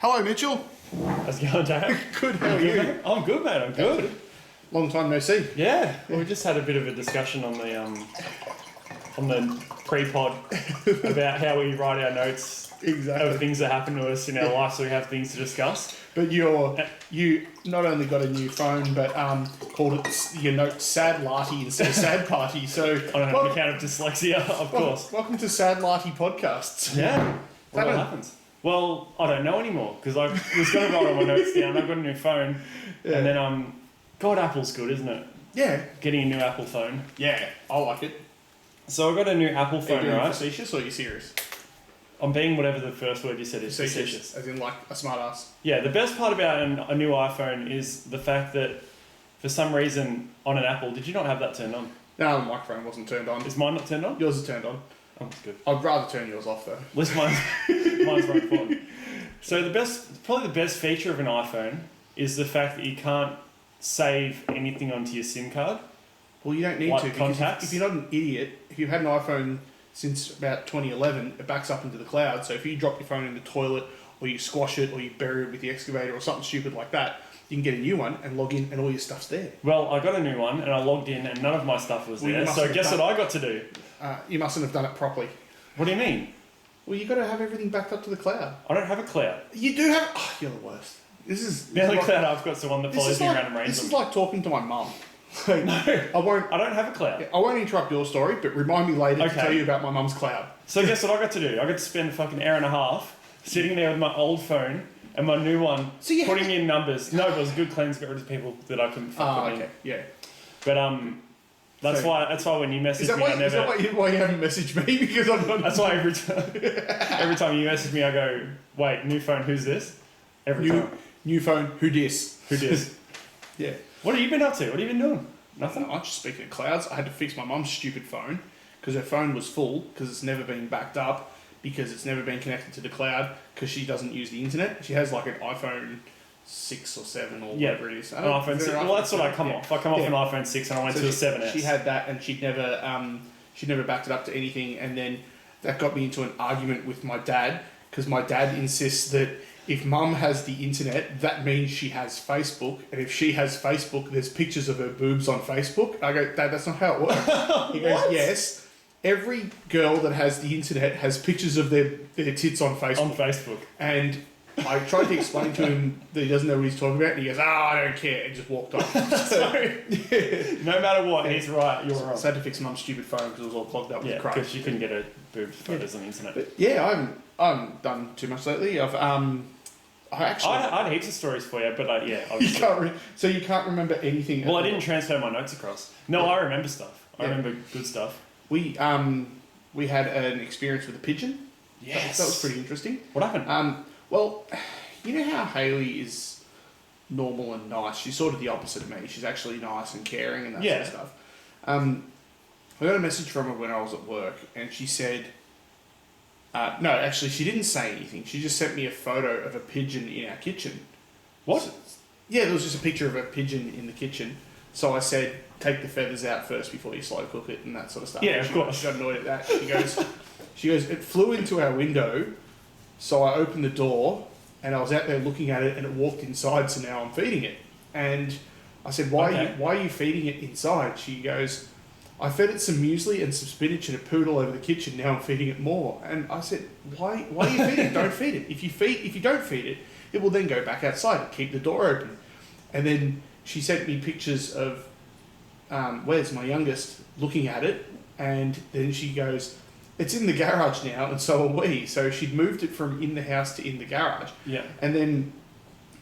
Hello, Mitchell. How's it going, Dale? Good, how are you? I'm good, mate. I'm good. Long time no see. Yeah. Well, we just had a bit of a discussion on the pre-pod about how we write our notes of things that happen to us in our life, so we have things to discuss. But you not only got a new phone, but called it your note Sad Larty instead of Sad Party. So I don't have an account of dyslexia, of course. Welcome to Sad Larty Podcasts. Yeah. What happens? Well, I don't know anymore because I was going to write all my notes down. I've got a new phone, and then God, Apple's good, isn't it? Yeah. Getting a new Apple phone. Yeah, I like it. So I got a new Apple phone, Are you being right? facetious or are you serious? I'm being whatever the first word you said is facetious. As in like a smart ass. Yeah, the best part about a new iPhone is the fact that for some reason on an Apple, did you not have that turned on? No, the microphone wasn't turned on. Is mine not turned on? Yours is turned on. Oh, that's good. I'd rather turn yours off though. At least mine's very important. So probably the best feature of an iPhone is the fact that you can't save anything onto your SIM card. Well, you don't need like to. Contacts. If you're not an idiot, if you've had an iPhone since about 2011, it backs up into the cloud. So if you drop your phone in the toilet, or you squash it, or you bury it with the excavator, or something stupid like that, you can get a new one and log in, and all your stuff's there. Well, I got a new one, and I logged in, and none of my stuff was there. So guess what I got to do? You mustn't have done it properly. What do you mean? Well, you got to have everything backed up to the cloud. I don't have a cloud. You do have. Oh, you're the worst. The only cloud I've got is the one that follows me around and rains. This is like talking to my mum. Like, no, I don't have a cloud. I won't interrupt your story, but remind me later to tell you about my mum's cloud. So guess what I got to do? I got to spend a fucking hour and a half sitting there with my old phone and my new one, putting in numbers. No, it was a good cleanse, got rid of people that I couldn't fuck with. Yeah. But that's why when you message me, I never. Is that why you haven't messaged me? Because I'm not. That's why every time you message me, I go, wait, new phone, who's this? Every time. New phone, who dis? Who dis? Yeah. What have you been up to? What have you been doing? Nothing? No, just speaking of clouds, I had to fix my mum's stupid phone because her phone was full because it's never been backed up because it's never been connected to the cloud because she doesn't use the internet. She has like an iPhone 6 or 7 or whatever it is. An iPhone 6. Well, that's what I come off. I come off an iPhone 6 and I went to a 7S. She had that and she'd never backed it up to anything, and then that got me into an argument with my dad because my dad insists that if mum has the internet, that means she has Facebook, and if she has Facebook, there's pictures of her boobs on Facebook. I go, Dad, that's not how it works. He goes, yes, every girl that has the internet has pictures of their tits on Facebook. On Facebook. And I tried to explain to him that he doesn't know what he's talking about, and he goes, I don't care, and just walked off. No matter what, he's right, you're wrong. So I had to fix mum's stupid phone because it was all clogged up with crap. Because she couldn't get her boobs photos on the internet. But I haven't done too much lately. I had heaps of stories for you, but so you can't remember anything. Well, I didn't transfer my notes across. No, I remember stuff. I remember good stuff. We had an experience with a pigeon. Yes, that was pretty interesting. What happened? Well, you know how Hayley is normal and nice. She's sort of the opposite of me. She's actually nice and caring and that sort of stuff. I got a message from her when I was at work, and she said. No, actually, she didn't say anything. She just sent me a photo of a pigeon in our kitchen. What? So, yeah, there was just a picture of a pigeon in the kitchen. So I said, take the feathers out first before you slow cook it and that sort of stuff. Yeah, of course. She got annoyed at that. She goes, it flew into our window, so I opened the door, and I was out there looking at it, and it walked inside, so now I'm feeding it. And I said, why are you feeding it inside? She goes, I fed it some muesli and some spinach and it pooed all over the kitchen. Now I'm feeding it more. And I said, why are you feeding it? Don't feed it. If you don't feed it, it will then go back outside and keep the door open. And then she sent me pictures of Wes, my youngest, looking at it. And then she goes, it's in the garage now, and so are we. So she'd moved it from in the house to in the garage. Yeah. And then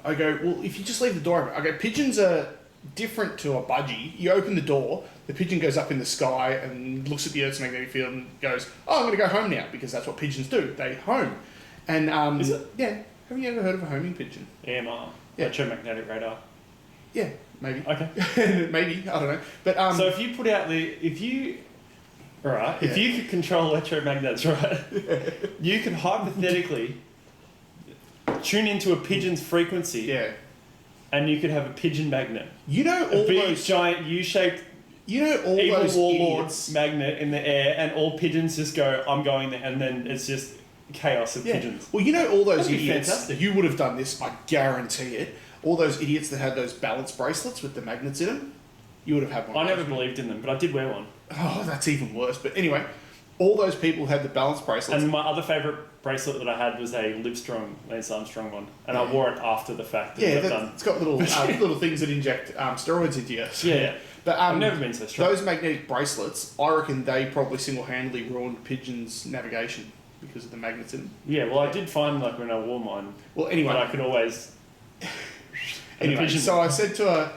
I go, well, if you just leave the door open, I go, pigeons are different to a budgie. You open the door, the pigeon goes up in the sky and looks at the Earth's magnetic field and goes, oh, I'm going to go home now, because that's what pigeons do. They home. And is it? Yeah. Have you ever heard of a homing pigeon? EMR. Electromagnetic radar. Yeah, maybe. Okay. Maybe, I don't know. But so if you put out if you could control electromagnets, right, you could hypothetically tune into a pigeon's frequency. Yeah. And you could have a pigeon magnet. You know all a big, those giant U-shaped all evil those warlord idiots magnet in the air, and all pigeons just go, I'm going there, and then it's just chaos of pigeons. Well, you know all those That'd be idiots. fantastic. You would have done this, I guarantee it. All those idiots that had those balance bracelets with the magnets in them. You would have had one. I never believed in them, but I did wear one. Oh, that's even worse. But anyway, all those people had the balance bracelets. And my other favourite bracelet that I had was a Livestrong, Lance Armstrong one. And I wore it after the fact that I've done. It's got little little things that inject steroids into you. So, Yeah. But I've never been so strong. Those magnetic bracelets, I reckon they probably single-handedly ruined pigeons' navigation because of the magnets in them. Yeah, well, I did find, like, when I wore mine, Well, anyway. that I could always... Anyway, so I said to her,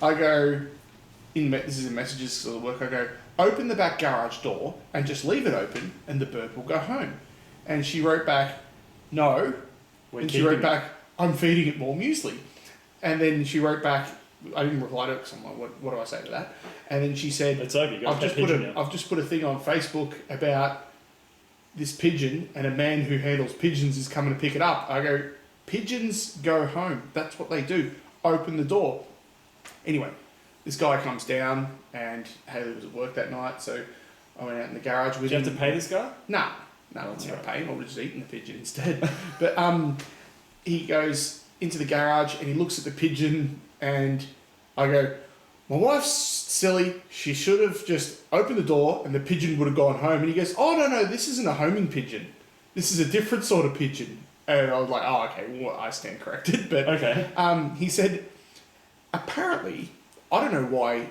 I go, this is in messages because of work, I go, open the back garage door and just leave it open and the bird will go home. And she wrote back, no. And she wrote back, I'm feeding it more muesli. And then she wrote back, I didn't reply to it because I'm like, what do I say to that? And then she said, it's over, I've just put a thing on Facebook about this pigeon and a man who handles pigeons is coming to pick it up. I go, pigeons go home. That's what they do. Open the door. Anyway, this guy comes down and Haley was at work that night, so I went out in the garage with him. Did you have to pay this guy? No, I'm not going to pay him. I would have just eaten the pigeon instead. But he goes into the garage and he looks at the pigeon and I go, my wife's silly. She should have just opened the door and the pigeon would have gone home. And he goes, oh, no, this isn't a homing pigeon. This is a different sort of pigeon. And I was like, oh, okay, well, I stand corrected. But okay. He said, apparently, I don't know why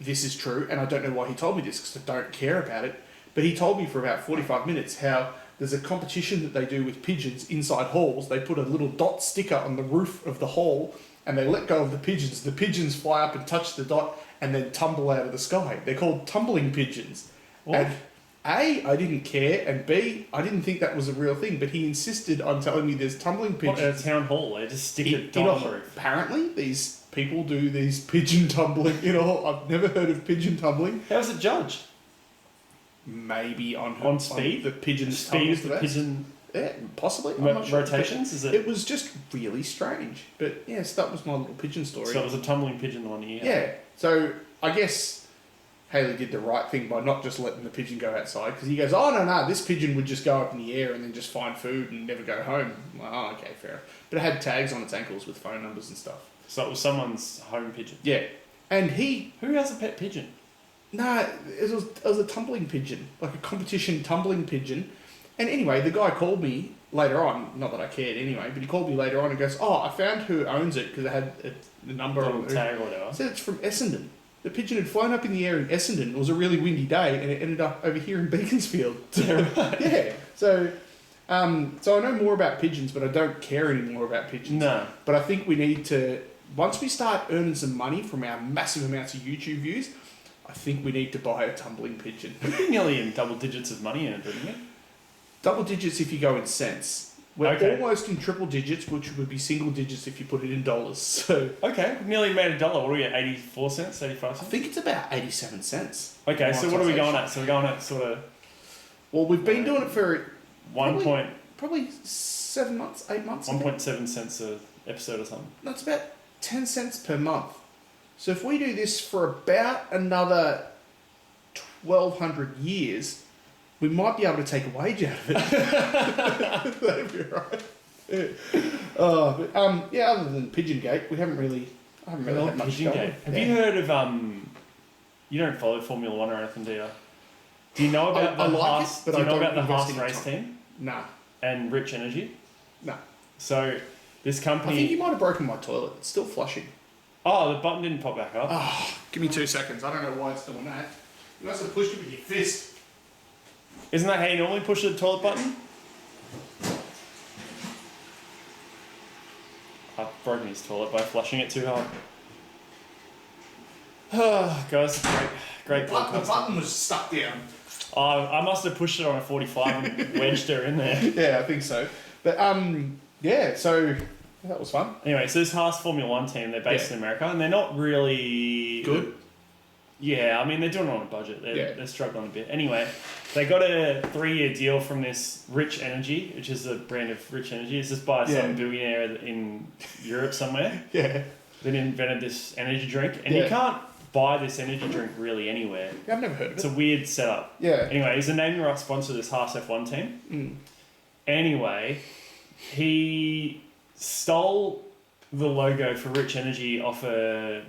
this is true, and I don't know why he told me this because I don't care about it, but he told me for about 45 minutes how there's a competition that they do with pigeons inside halls. They put a little dot sticker on the roof of the hall, and they let go of the pigeons. The pigeons fly up and touch the dot and then tumble out of the sky. They're called tumbling pigeons. What? And A, I didn't care, and B, I didn't think that was a real thing, but he insisted on telling me there's tumbling pigeons. What, at a town hall? They just stick a dot on the roof. Apparently, these people do these pigeon tumbling in a hall. I've never heard of pigeon tumbling. How's it judged? Maybe on speed? the pigeon Speed of the pigeon... Yeah, possibly. I'm not sure. Rotations? Is it? It was just really strange. But yes, that was my little pigeon story. So it was a tumbling pigeon the one you had? Yeah. So I guess Haley did the right thing by not just letting the pigeon go outside, because he goes, oh, no, this pigeon would just go up in the air and then just find food and never go home. I'm like, oh, okay, fair. But it had tags on its ankles with phone numbers and stuff. So it was someone's home pigeon? Yeah. And he... Who has a pet pigeon? No, it was a tumbling pigeon, like a competition tumbling pigeon. And anyway, the guy called me later on, not that I cared anyway, but he called me later on and goes, oh, I found who owns it because it had the number on the tag or whatever. I said it's from Essendon. The pigeon had flown up in the air in Essendon. It was a really windy day and it ended up over here in Beaconsfield. Right. Yeah. So I know more about pigeons, but I don't care anymore about pigeons. No. But I think we need to, once we start earning some money from our massive amounts of YouTube views, I think we need to buy a tumbling pigeon. You're nearly in double digits of money in it, didn't you? Double digits if you go in cents. We're Okay. almost in triple digits, which would be single digits if you put it in dollars. So Okay, nearly made $1. What are we at, 84 cents, 85 I cents? think it's about 87 cents. Okay, so what are we going at? So we're going at sort of... Well, we've been doing it for Probably probably 7 months, 8 months. 1.7 cents an episode or something. That's about 10 cents per month. So if we do this for about another 1,200 years, we might be able to take a wage out of it. That'd be right. Yeah. Yeah, other than Pigeon Gate, I haven't really had much Pigeon going. Gate. Have you heard of... You don't follow Formula 1 or anything, do you? Do you know about I the like Haas, it, but do you I know don't about the invest Haas in race time. team Nah. and Rich Energy? Nah. So this I company... think you might have broken my toilet. It's still flushing. Oh, the button didn't pop back up. Oh, give me 2 seconds. I don't know why it's doing that. You must have pushed it with your fist. Isn't that how you normally push the toilet button? I've broken his toilet by flushing it too hard. Guys, great The podcast. button was stuck down. I must have pushed it on a 45 and wedged her in there. Yeah, I think so. But yeah, so that was fun. Anyway, so this Haas Formula 1 team, they're based in America, and they're not really... Good. Yeah, I mean, they're doing it on a budget. They're struggling a bit. Anyway, they got a 3-year deal from this Rich Energy, which is a brand of Rich Energy. It's just by some billionaire in Europe somewhere. Yeah. That invented this energy drink. And you can't buy this energy drink really anywhere. Yeah, I've never heard of it. It's a weird setup. Yeah. Anyway, he's a naming rights sponsor of this Haas F1 team. Anyway, he stole the logo for Rich Energy off a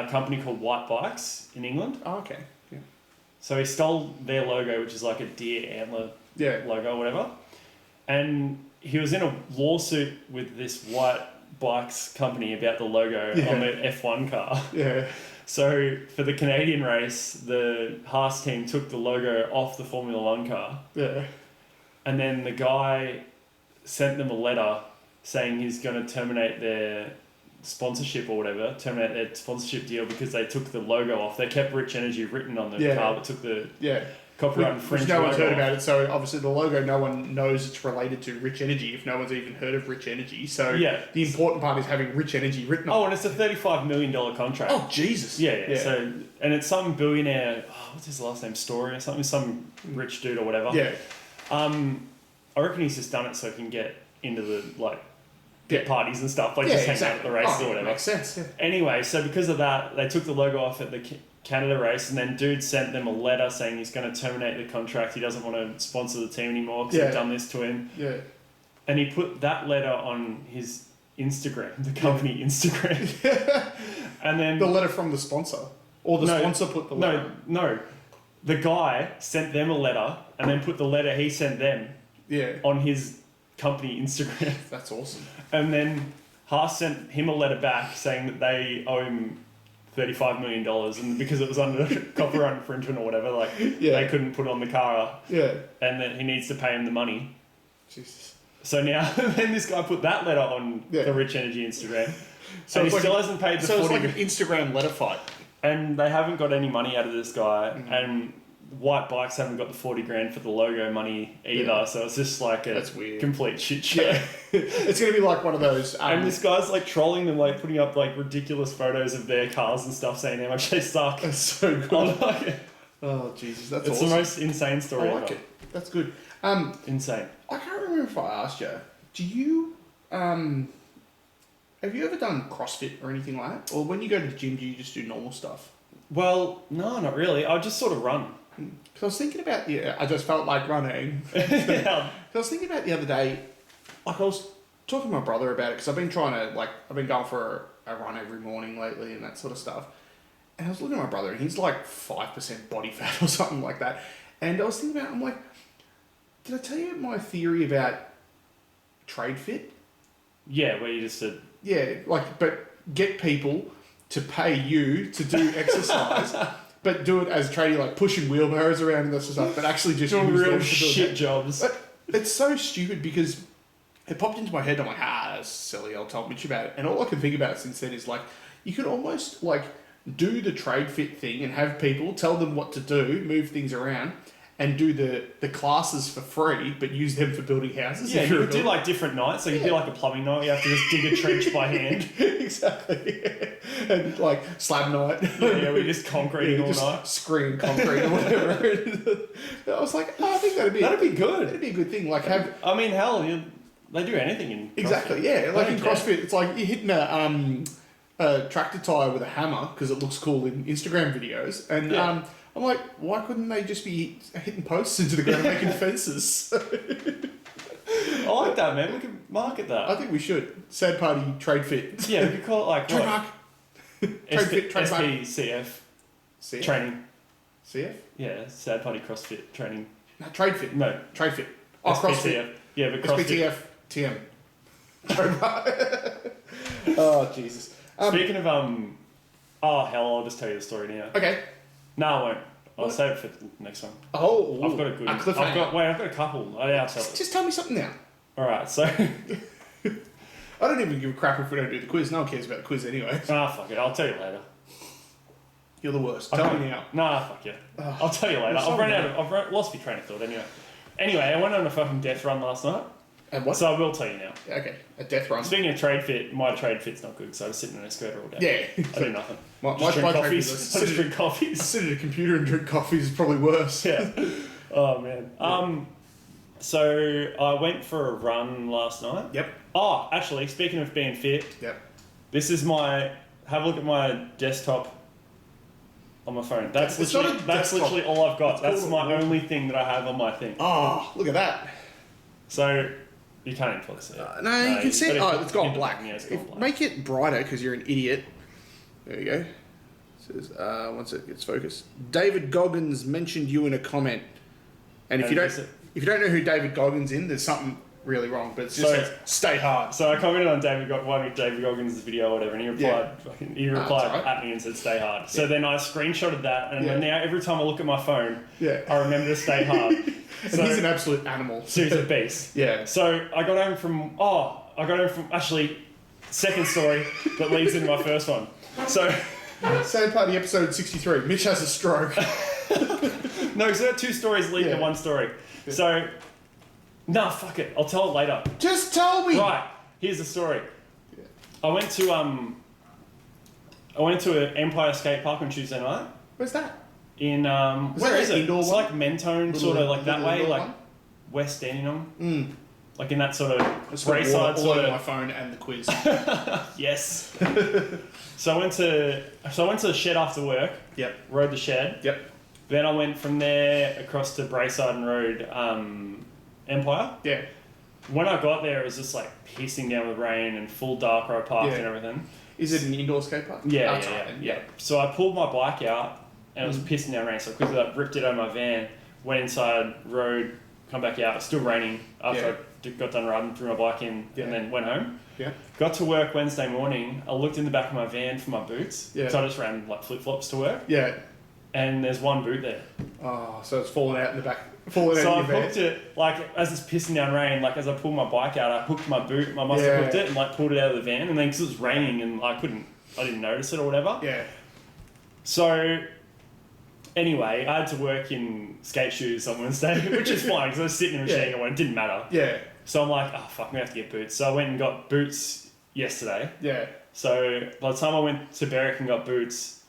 company called White Bikes in England. Oh, okay. Yeah. So he stole their logo, which is like a deer antler logo or whatever. And he was in a lawsuit with this White Bikes company about the logo on the F1 car. Yeah. So for the Canadian race, the Haas team took the logo off the Formula One car. Yeah. And then the guy sent them a letter saying he's going to terminate their sponsorship or whatever, terminate their sponsorship deal because they took the logo off. They kept Rich Energy written on the car, but took the copyright infringement. Which no one's heard about it, so obviously the logo, no one knows it's related to Rich Energy if no one's even heard of Rich Energy. So the important part is having Rich Energy written on it. Oh, and it's a $35 million contract. Oh, Jesus. Yeah. So, and it's some billionaire, what's his last name, Story or something, some rich dude or whatever. Yeah. I reckon he's just done it so he can get into the, get parties and stuff, just hang out at the races or whatever. Makes sense, Anyway, so because of that, they took the logo off at the Canada race, and then dude sent them a letter saying he's going to terminate the contract. He doesn't want to sponsor the team anymore because they've done this to him. Yeah. And he put that letter on his Instagram, the company Instagram. And then the letter from the sponsor, or the sponsor put the letter. No. The guy sent them a letter, and then put the letter he sent them. On his company Instagram. That's awesome. And then Haas sent him a letter back saying that they owe him $35 million, and because it was under copyright infringement or whatever, they couldn't put it on the car. Yeah. And that he needs to pay him the money. Jesus. So now, then this guy put that letter on the Rich Energy Instagram. So he still hasn't paid the 40. So it's like an Instagram letter fight. And they haven't got any money out of this guy, and White Bikes haven't got the 40 grand for the logo money either, so it's just like a complete shit show. Yeah. It's going to be like one of those... and this guy's trolling them, putting up ridiculous photos of their cars and stuff, saying how much they suck. That's so good. Oh, Jesus, that's awesome. It's the most insane story ever. It. That's good. Insane. I can't remember if I asked you, do you... have you ever done CrossFit or anything like that? Or when you go to the gym, do you just do normal stuff? Well, no, not really. I just sort of run. Because I was thinking about I just felt like running. Because I was thinking about the other day, I was talking to my brother about it because I've been trying to, I've been going for a run every morning lately and that sort of stuff. And I was looking at my brother and he's 5% body fat or something like that. And I was thinking about, I'm like, did I tell you my theory about trade fit? Yeah, where you just said... Yeah, but get people to pay you to do exercise... But do it as a tradie, pushing wheelbarrows around and that sort of stuff, but actually just doing use real them to shit jobs. But it's so stupid because it popped into my head. I'm like, that's silly. I'll tell Mitch about it. And all I can think about since then is you could almost do the trade fit thing and have people tell them what to do, move things around, and do the classes for free, but use them for building houses. Yeah, you could do different nights. So you do a plumbing night. You have to just dig a trench by hand. Exactly. Yeah. And slab night. Yeah, we're just concreting all night. Screen concrete or whatever. I was like, I think that'd be good. That'd be a good thing. I mean, hell, they do anything in CrossFit. Exactly. Yeah, in CrossFit, it's you're hitting a tractor tire with a hammer because it looks cool in Instagram videos, and I'm like, why couldn't they just be hitting posts into the ground and making fences? I like that, man. We can market that. I think we should. Sad party trade fit. Yeah, we could call it trademark. Trade fit, trademark. SPCF. CF? Training. CF? Yeah, sad party CrossFit training. No, trade fit. No. Trade fit. Oh, SPTF. CrossFit. Yeah, but CrossFit. SPTF, TM. Trademark. Oh, Jesus. Speaking of, I'll just tell you the story now. Okay. No, I won't. I'll save it for the next one. Oh, I've got a good one. I've got a couple. I'll tell just tell me something now. Alright, so... I don't even give a crap if we don't do the quiz. No one cares about the quiz anyway. Fuck it. I'll tell you later. You're the worst. Tell me now. Nah, fuck yeah. I'll tell you later. I've lost my train of thought Anyway, I went on a fucking death run last night. And what? So I will tell you now. Okay, a death run. Speaking of trade fit, my trade fit's not good, so I was sitting in an escalator all day. Yeah. I do nothing. My drink coffees. I just drink coffees. Sit at a computer and drink coffees is probably worse. Yeah. Oh, man. Yeah. So I went for a run last night. Yep. Oh, actually, speaking of being fit. Yep. This is have a look at my desktop on my phone. That's literally all I've got. That's my only thing that I have on my thing. Oh, look at that. So you can't even fully see it. No, you can see it. Oh, it's gone black. Yeah, it's gone black. Make it brighter because you're an idiot. There you go. It says, once it gets focused. David Goggins mentioned you in a comment. And if you don't know who David Goggins is, there's something really wrong. But it's just stay hard. So I commented on one of David Goggins' video or whatever, and he replied at me and said stay hard. So then I screenshotted that, and now every time I look at my phone, I remember to stay hard. So he's an absolute animal. So he's a beast. Yeah. So I got home from actually second story that leads into my first one. So same party episode 63. Mitch has a stroke. No, because there are two stories leading to one story. Yeah. So, fuck it. I'll tell it later. Just tell me. Right. Here's the story. Yeah. I went to an Empire skate park on Tuesday night. Where's that? In where is it? Indoor It's one? like Mentone, sort of like that way, like West Dandenong. Mm. Like in that sort of Brayside sort of. My phone and the quiz. Yes. So I went to the shed after work. Yep. Rode the shed. Yep. Then I went from there across to Brayside and rode Empire. Yeah. When I got there, it was just like pissing down with rain and full dark road park and everything. Is it an indoor skate park? Yeah. So I pulled my bike out and it was pissing down rain. So I quickly ripped it out of my van, went inside, rode, come back out. It was still raining after I got done riding, threw my bike in and then went home. Yeah. Got to work Wednesday morning. I looked in the back of my van for my boots. Yeah. So I just ran like flip-flops to work. Yeah. And there's one boot there. Oh, so it's fallen out in the back. So I hooked it, like, as it's pissing down rain, like, as I pulled my bike out, I hooked my boot, I must have hooked it and, like, pulled it out of the van, and then, because it was raining and I didn't notice it or whatever. Yeah. So, anyway, I had to work in skate shoes on Wednesday, which is fine, because I was sitting in a machine and it didn't matter. Yeah. So I'm like, oh, fuck, I'm going to have to get boots. So I went and got boots yesterday. Yeah. So, by the time I went to Berwick and got boots,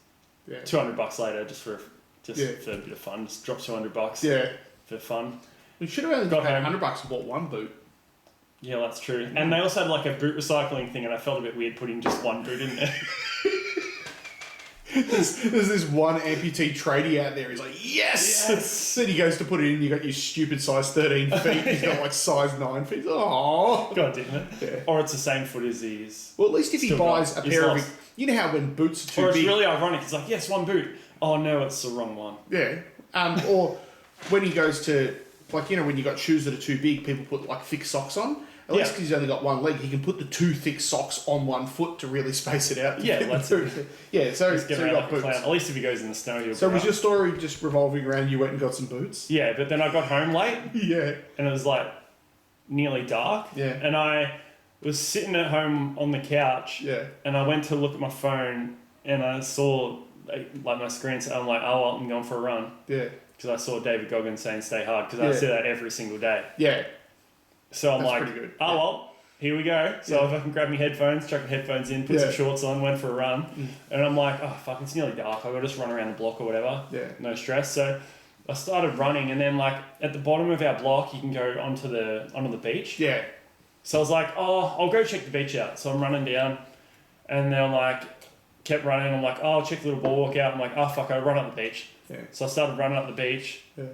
$200 later, just for a bit of fun, just dropped $200. Yeah. For fun. You should have only got paid $100 and bought one boot. Yeah, that's true. And they also had like a boot recycling thing, and I felt a bit weird putting just one boot in there. There's this one amputee tradie out there. He's like, yes! Then he goes to put it in. You got your stupid size 13 feet. He's got like size 9 feet. Oh, God damn it! Yeah. Or it's the same foot as his. Well, at least if he buys a pair of, you know how when boots are too big. Or it's really ironic. It's like, yes, one boot. Oh no, it's the wrong one. Yeah. Or when he goes to, like, you know, when you got shoes that are too big, people put like thick socks on. At least because he's only got one leg, he can put the two thick socks on one foot to really space it out. Yeah, that's it. Yeah, so he got boots. At least if he goes in the snow, he'll So was your story just revolving around you went and got some boots? Yeah, but then I got home late. Yeah. And it was like nearly dark. Yeah. And I was sitting at home on the couch. Yeah. And I went to look at my phone and I saw like my screen. So I'm like, oh, well, I'm going for a run. Yeah. Because I saw David Goggins saying stay hard, because I see that every single day. Yeah. So I'm like, oh well, here we go. So if I can grab my headphones, chuck the headphones in, put some shorts on, went for a run. And I'm like, oh fuck, it's nearly dark. I've got to just run around the block or whatever. Yeah. No stress. So I started running, and then like at the bottom of our block, you can go onto the beach. Yeah. So I was like, oh, I'll go check the beach out. So I'm running down, and then I'm like, kept running. I'm like, oh, I'll check the little boardwalk out. I'm like, oh fuck, I'll run up the beach. Yeah. So I started running up the beach. Yeah.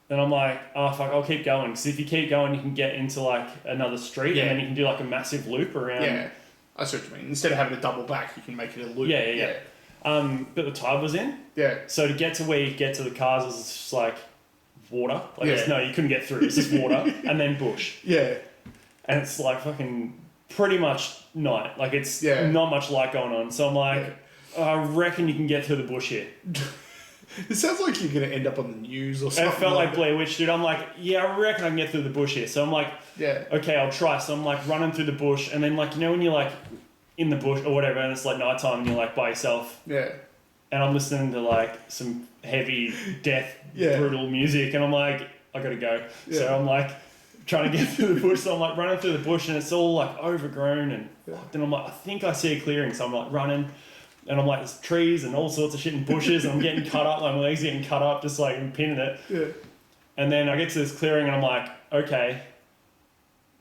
Then I'm like, oh fuck, I'll keep going. Because if you keep going, you can get into like another street, and then you can do like a massive loop around. Yeah, I see what you mean. Instead of having a double back, you can make it a loop. Yeah. But the tide was in. Yeah. So to get to where you get to the cars, it was just like water. Like no, you couldn't get through. It's just water and then bush. Yeah. And it's like fucking pretty much night. Like it's not much light going on. So I'm like, I reckon you can get through the bush here. It sounds like you're going to end up on the news or something. It felt like Blair Witch, dude. I'm like, yeah, I reckon I can get through the bush here. So I'm like, okay, I'll try. So I'm like running through the bush, and then like, you know when you're like in the bush or whatever, and it's like nighttime and you're like by yourself. Yeah. And I'm listening to like some heavy death, brutal music, and I'm like, I gotta go. Yeah. So I'm like trying to get through the bush. So I'm like running through the bush, and it's all like overgrown, and then I'm like, I think I see a clearing. So I'm like running. And I'm like, there's trees and all sorts of shit in bushes, and I'm getting cut up, like my legs getting cut up, just like pinning it. Yeah. And then I get to this clearing, and I'm like, okay,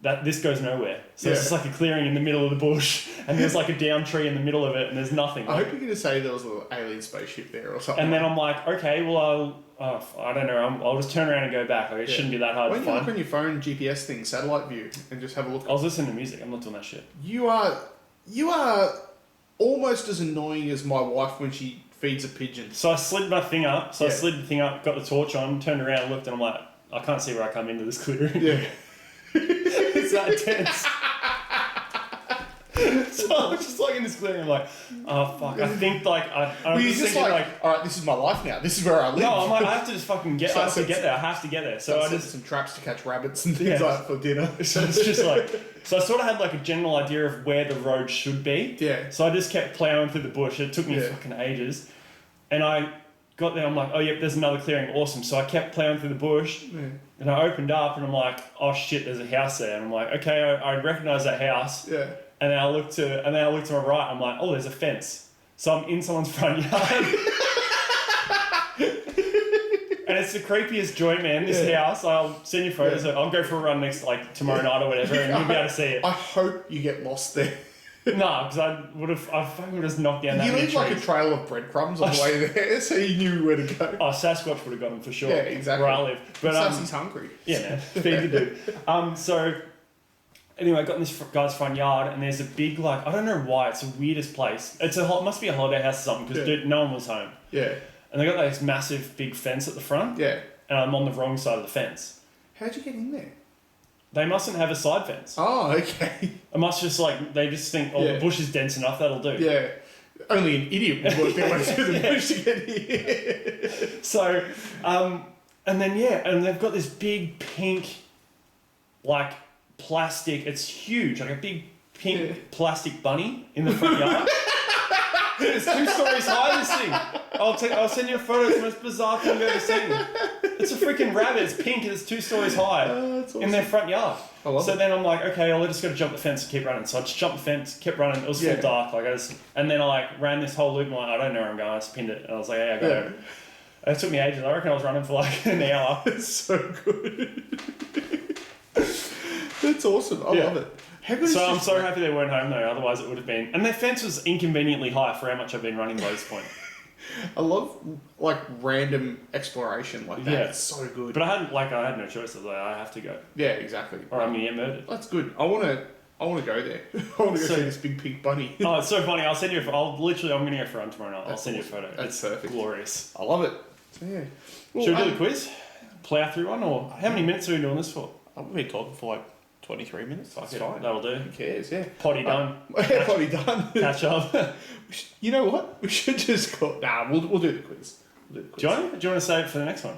that this goes nowhere. So it's just like a clearing in the middle of the bush, and there's like a down tree in the middle of it, and there's nothing. I hope you're going to say there was a little alien spaceship there or something. And then I'm like, okay, well, I don't know, I'll just turn around and go back. Like, it shouldn't be that hard to find. Why don't you look on your phone GPS thing, satellite view, and just have a look? I was listening to music. I'm not doing that shit. You are almost as annoying as my wife when she feeds a pigeon. So I slid my thing up. I slid the thing up, got the torch on, turned around and looked, and I'm like, I can't see where I come into this clearing. Yeah. It's that tense. So I'm just like in this clearing, I'm like, oh fuck. I think like I'm just thinking like, all right, this is my life now. This is where I live. No, I'm like, I have to just fucking get. I have to get there. I have to get there. So I just some traps to catch rabbits and things like for dinner. So it's just like, so I sort of had like a general idea of where the road should be. Yeah. So I just kept plowing through the bush. It took me fucking ages, and I got there. I'm like, oh yep, there's another clearing. Awesome. So I kept plowing through the bush, and I opened up, and I'm like, oh shit, there's a house there. And I'm like, okay, I recognize that house. Yeah. And then I looked to my right. I'm like, oh, there's a fence. So I'm in someone's front yard. And it's the creepiest joint, man. This house. I'll send you photos. Yeah. I'll go for a run tomorrow night or whatever, and you'll be able to see it. I hope you get lost there. No, because I fucking would have just knocked down that. You many leave like trees. a trail of breadcrumbs on the way there, so you knew where to go. Oh, Sasquatch would have got him for sure. Yeah, exactly. Where I live, but Sassy's hungry. Yeah, man. Feed the dude. So. Anyway, I got in this guy's front yard, and there's a big, like, I don't know why, it's the weirdest place. It must be a holiday house or something, because no one was home. Yeah. And they got this massive, big fence at the front. Yeah. And I'm on the wrong side of the fence. How'd you get in there? They mustn't have a side fence. Oh, okay. It must just, like, they just think, the bush is dense enough, that'll do. Yeah. Only an idiot would work their way through the bush to get here. So, and then, and they've got this big pink, like, plastic, it's huge, like a big pink plastic bunny in the front yard. It's 2 stories high, this thing. I'll send you a photo. It's the most bizarre thing I've ever seen. It's a freaking rabbit. It's pink and it's 2 stories high That's awesome. in their front yard. I love it. Then I'm like, okay, I'll just got to jump the fence and keep running. So I just jumped the fence, kept running. It was still dark, and then I like ran this whole loop. And I don't know where I'm going. I just pinned it, and I was like, I got it. And it took me ages. I reckon I was running for like an hour. It's so good. That's awesome. I love it. So I'm so happy they weren't home though. Otherwise, it would have been. And their fence was inconveniently high for how much I've been running by this point. I love like random exploration like that. It's so good. But I had no choice. I was like, I have to go. Yeah, exactly. Or I'm gonna get murdered. That's good. I want to go there. I want to go see this big pink bunny. Oh, it's so funny. I'm gonna go for a run tomorrow night. I'll send you a photo. That's perfect. Glorious. I love it. So, yeah. Well, should we do the quiz? Plow through one, or how many minutes are we doing this for? I've been talking for like 23 minutes. That's fine. That'll do. Who cares? Yeah. Potty done. Potty done. Catch up. You know what? We should just go. Nah, we'll do the quiz. Do you want to save it for the next one?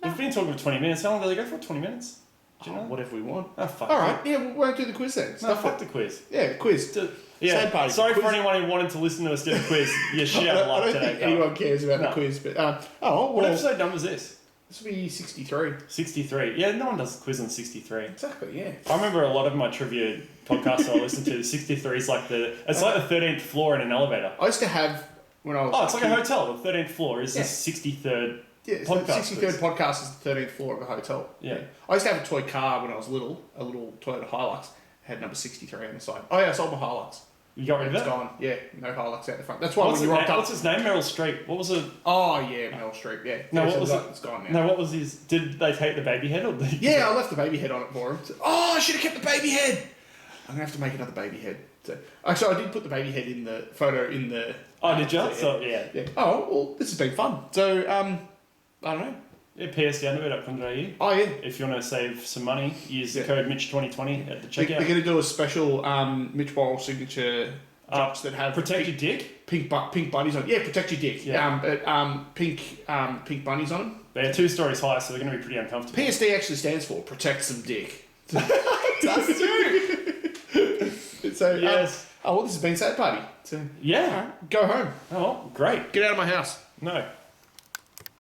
No. We've been talking for 20 minutes. How long do they go for? 20 minutes? Do you know? Whatever we want. Oh, fuck. All right. Yeah, we won't do the quiz then. No, fuck the quiz. Yeah, the quiz. Sorry quiz. for anyone who wanted to listen to us do the quiz. You're shit out of luck today. I don't think anyone cares about the quiz, but what episode number is this? This will be 63. 63. Yeah, no one does a quiz on 63. Exactly, yeah. I remember a lot of my trivia podcasts I listened to, 63 is like the 13th floor in an elevator. I used to have, when I was... Oh, it's like a hotel. The 13th floor is the 63rd podcast. The 63rd podcast is the 13th floor of a hotel. Yeah. I used to have a toy car when I was little, a little Toyota Hilux. It had number 63 on the side. Oh yeah, I sold my Hilux. You got rid of it? It's gone. Yeah, no Hilux out the front. That's why when you rocked up... What's his name? Meryl Streep. What was it? Oh yeah, Meryl Streep, yeah. No, what was it? It's gone now. No, what was his... Did they take the baby head or... Yeah, I left the baby head on it for him. I should have kept the baby head! I'm going to have to make another baby head. So, actually, I did put the baby head in the photo in the... Oh, did you? So, yeah. Oh, well, this has been fun. So, I don't know. Yeah, psdowntobeer.com.au. Oh, yeah. If you want to save some money, use the code Mitch2020 at the checkout. They're going to do a special Mitch Boyle signature drops that have... Protect your dick? Pink bunnies on. Yeah, protect your dick. Yeah. Pink bunnies on them. They're 2 stories high, so they're going to be pretty uncomfortable. PSD actually stands for protect some dick. That's true. So, yes. This has been Sad Party. So, yeah. go home. Oh, great. Get out of my house. No.